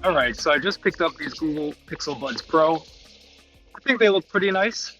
Alright, so I just picked up these Google Pixel Buds Pro. I think they look pretty nice.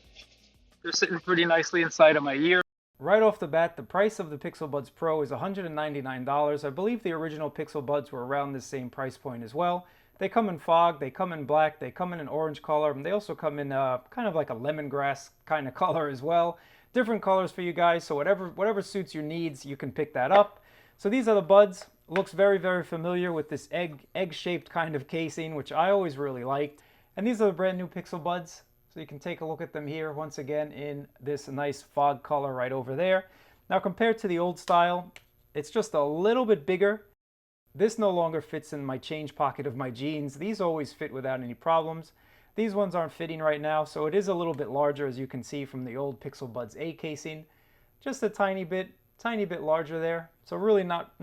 They're sitting pretty nicely inside of my ear. Right off the bat, the price of the Pixel Buds Pro is $199. I believe the original Pixel Buds were around this same price point as well. They come in fog, they come in black, they come in an orange color, and they also come in kind of like a lemongrass kind of color as well. Different colors for you guys, so whatever suits your needs, you can pick that up. So these are the buds. Looks very, very familiar with this egg-shaped kind of casing, which I always really liked. And these are the brand new Pixel Buds. So you can take a look at them here once again in this nice fog color right over there. Now compared to the old style, it's just a little bit bigger. This no longer fits in my change pocket of my jeans. These always fit without any problems. These ones aren't fitting right now, so it is a little bit larger, as you can see from the old Pixel Buds A casing. Just a tiny bit larger there. So really not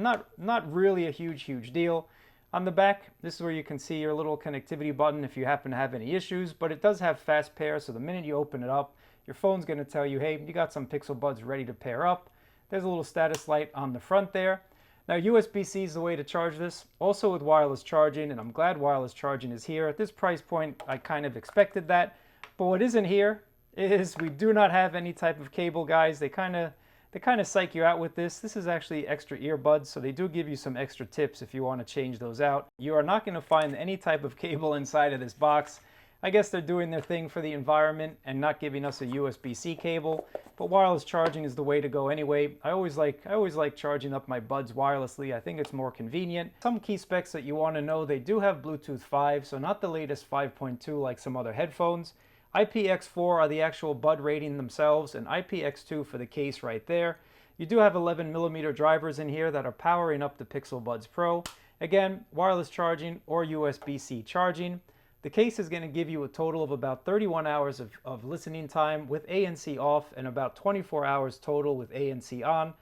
really a huge deal. On the back, this is where you can see your little connectivity button if you happen to have any issues, but it does have fast pair, so the minute you open it up, your phone's going to tell you, hey, you got some Pixel Buds ready to pair up. There's a little status light on the front there. Now USB-C is the way to charge this, also with wireless charging, and I'm glad wireless charging is here. At this price point, I kind of expected that, but what isn't here is we do not have any type of cable, guys. They kind of psych you out with this. This is actually extra earbuds, so they do give you some extra tips if you want to change those out. You are not going to find any type of cable inside of this box. I guess they're doing their thing for the environment and not giving us a USB-C cable, but wireless charging is the way to go anyway. I always like charging up my buds wirelessly. I think it's more convenient. Some key specs that you want to know, they do have Bluetooth 5, so not the latest 5.2 like some other headphones. IPX4 are the actual bud rating themselves, and IPX2 for the case right there. You do have 11mm drivers in here that are powering up the Pixel Buds Pro. Again, wireless charging or USB-C charging. The case is going to give you a total of about 31 hours of listening time with ANC off and about 24 hours total with ANC on.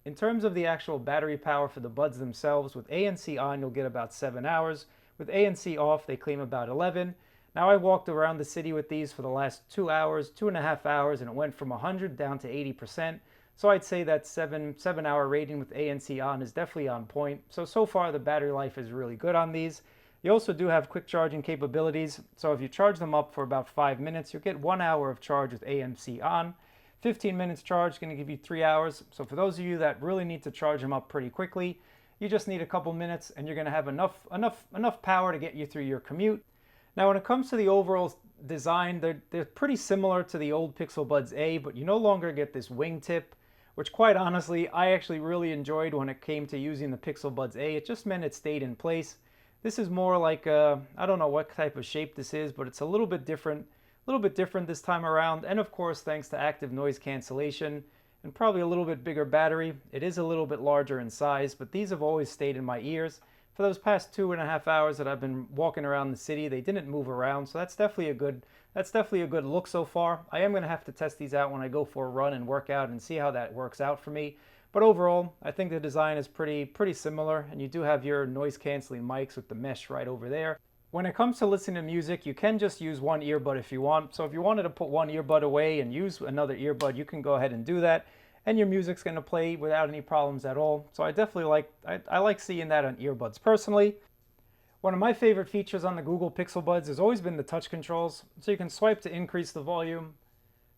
In terms of the actual battery power for the buds themselves, with ANC on you'll get about 7 hours. With ANC off they claim about 11. Now I walked around the city with these for the last 2 hours, 2.5 hours, and it went from 100 down to 80%. So I'd say that 7-hour rating with ANC on is definitely on point. So far the battery life is really good on these. You also do have quick charging capabilities. So if you charge them up for about 5 minutes, you'll get 1 hour of charge with ANC on. 15 minutes charge is going to give you 3 hours. So for those of you that really need to charge them up pretty quickly, you just need a couple minutes and you're going to have enough power to get you through your commute. Now when it comes to the overall design, they're pretty similar to the old Pixel Buds A, but you no longer get this wingtip, which quite honestly, I actually really enjoyed when it came to using the Pixel Buds A. It just meant it stayed in place. This is more like I don't know what type of shape this is, but it's a little bit different this time around. And of course, thanks to active noise cancellation and probably a little bit bigger battery, it is a little bit larger in size, but these have always stayed in my ears. For those past 2.5 hours that I've been walking around the city, they didn't move around, so that's definitely a good look so far. I am going to have to test these out when I go for a run and work out and see how that works out for me. But overall, I think the design is pretty similar, and you do have your noise canceling mics with the mesh right over there. When it comes to listening to music, you can just use one earbud if you want. So if you wanted to put one earbud away and use another earbud, you can go ahead and do that, and your music's going to play without any problems at all. So I definitely like seeing that on earbuds personally. One of my favorite features on the Google Pixel Buds has always been the touch controls. So you can swipe to increase the volume,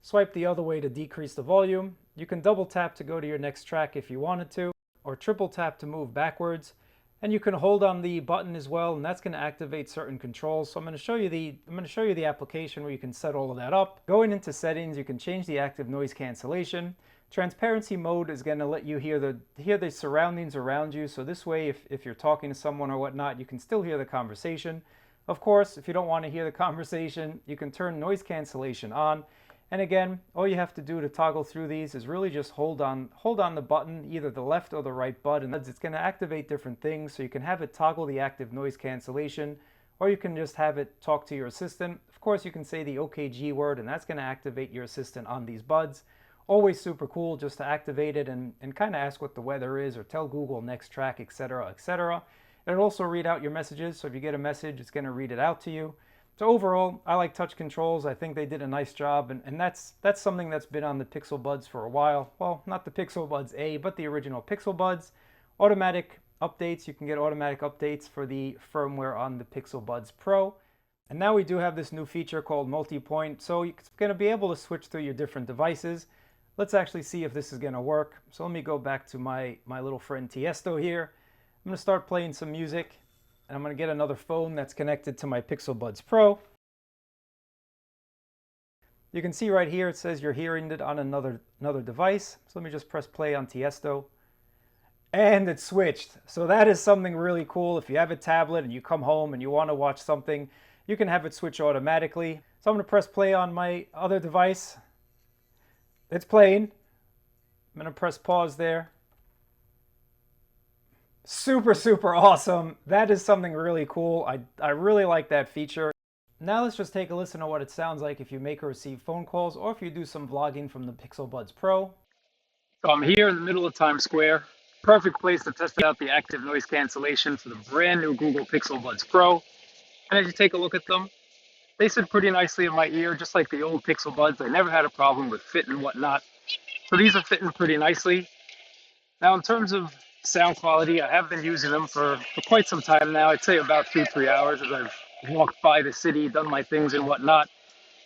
swipe the other way to decrease the volume. You can double tap to go to your next track if you wanted to, or triple tap to move backwards. And you can hold on the button as well, and that's going to activate certain controls. So I'm going to show you the application where you can set all of that up. Going into settings, you can change the active noise cancellation. Transparency mode is going to let you hear the surroundings around you. So this way, if you're talking to someone or whatnot, you can still hear the conversation. Of course, if you don't want to hear the conversation, you can turn noise cancellation on. And again, all you have to do to toggle through these is really just hold on the button, either the left or the right button. It's going to activate different things, so you can have it toggle the active noise cancellation, or you can just have it talk to your assistant. Of course, you can say the OKG word, and that's going to activate your assistant on these buds. Always super cool just to activate it and kind of ask what the weather is, or tell Google next track, etc., etc. It'll also read out your messages, so if you get a message, it's going to read it out to you. So overall, I like touch controls. I think they did a nice job, and that's something that's been on the Pixel Buds for a while. Well, not the Pixel Buds A, but the original Pixel Buds. Automatic updates. You can get automatic updates for the firmware on the Pixel Buds Pro. And now we do have this new feature called multi-point, so you're going to be able to switch through your different devices. Let's actually see if this is going to work. So let me go back to my little friend Tiesto here. I'm going to start playing some music, and I'm going to get another phone that's connected to my Pixel Buds Pro. You can see right here it says you're hearing it on another device. So let me just press play on Tiesto. And it switched. So that is something really cool. If you have a tablet and you come home and you want to watch something, you can have it switch automatically. So I'm going to press play on my other device. It's playing. I'm going to press pause there. Super, super awesome. That is something really cool. I really like that feature. Now let's just take a listen to what it sounds like if you make or receive phone calls or if you do some vlogging from the Pixel Buds Pro. So I'm here in the middle of Times Square. Perfect place to test out the active noise cancellation for the brand new Google Pixel Buds Pro. And as you take a look at them, they sit pretty nicely in my ear, just like the old Pixel Buds. I never had a problem with fit and whatnot. So these are fitting pretty nicely. Now in terms of sound quality, I have been using them for quite some time now. I'd say about 2-3 hours as I've walked by the city, done my things and whatnot.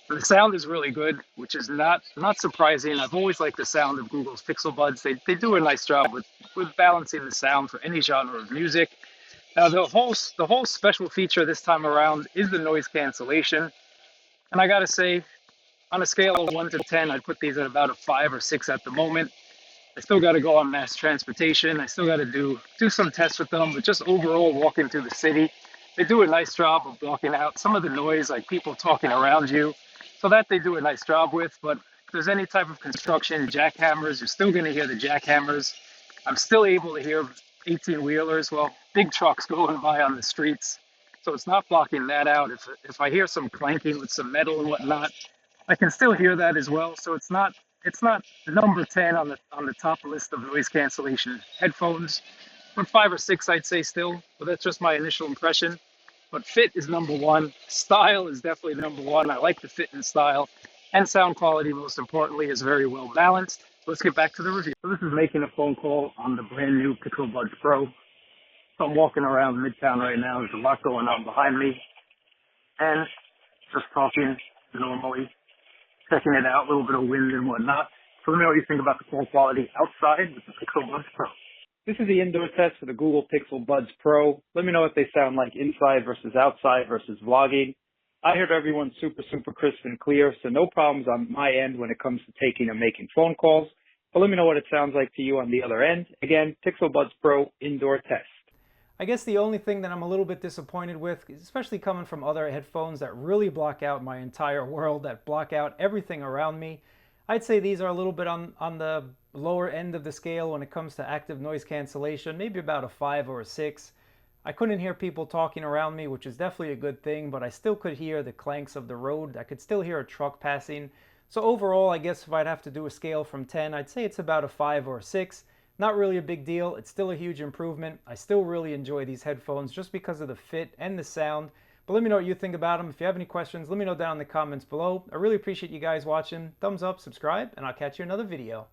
The sound is really good, which is not surprising. I've always liked the sound of Google's Pixel Buds. They do a nice job with balancing the sound for any genre of music. Now the whole special feature this time around is the noise cancellation. And I gotta say, on a scale of 1 to 10, I'd put these at about a 5 or 6 at the moment. I still got to go on mass transportation. I still got to do some tests with them, but just overall walking through the city, they do a nice job of blocking out some of the noise, like people talking around you. So that they do a nice job with. But if there's any type of construction, jackhammers, you're still going to hear the jackhammers. I'm still able to hear 18-wheelers, well, big trucks going by on the streets. So it's not blocking that out. If I hear some clanking with some metal and whatnot, I can still hear that as well. So it's not number 10 on the top list of noise cancellation headphones, but 5 or 6 I'd say still. But that's just my initial impression. But fit is number 1. Style is definitely number 1. I like the fit and style, and sound quality, most importantly, is very well balanced. Let's get back to the review. So this is making a phone call on the brand new Pixel Buds Pro. So I'm walking around Midtown right now. There's a lot going on behind me, and just talking normally, checking it out, a little bit of wind and whatnot. So let me know what you think about the call quality outside with the Pixel Buds Pro. This is the indoor test for the Google Pixel Buds Pro. Let me know what they sound like inside versus outside versus vlogging. I heard everyone super, super crisp and clear, so no problems on my end when it comes to taking and making phone calls. But let me know what it sounds like to you on the other end. Again, Pixel Buds Pro indoor test. I guess the only thing that I'm a little bit disappointed with, especially coming from other headphones that really block out my entire world, that block out everything around me, I'd say these are a little bit on the lower end of the scale when it comes to active noise cancellation, maybe about a 5 or a 6. I couldn't hear people talking around me, which is definitely a good thing, but I still could hear the clanks of the road. I could still hear a truck passing. So overall, I guess if I'd have to do a scale from 10, I'd say it's about a 5 or a 6. Not really a big deal. It's still a huge improvement. I still really enjoy these headphones just because of the fit and the sound. But let me know what you think about them. If you have any questions, let me know down in the comments below. I really appreciate you guys watching. Thumbs up, subscribe, and I'll catch you in another video.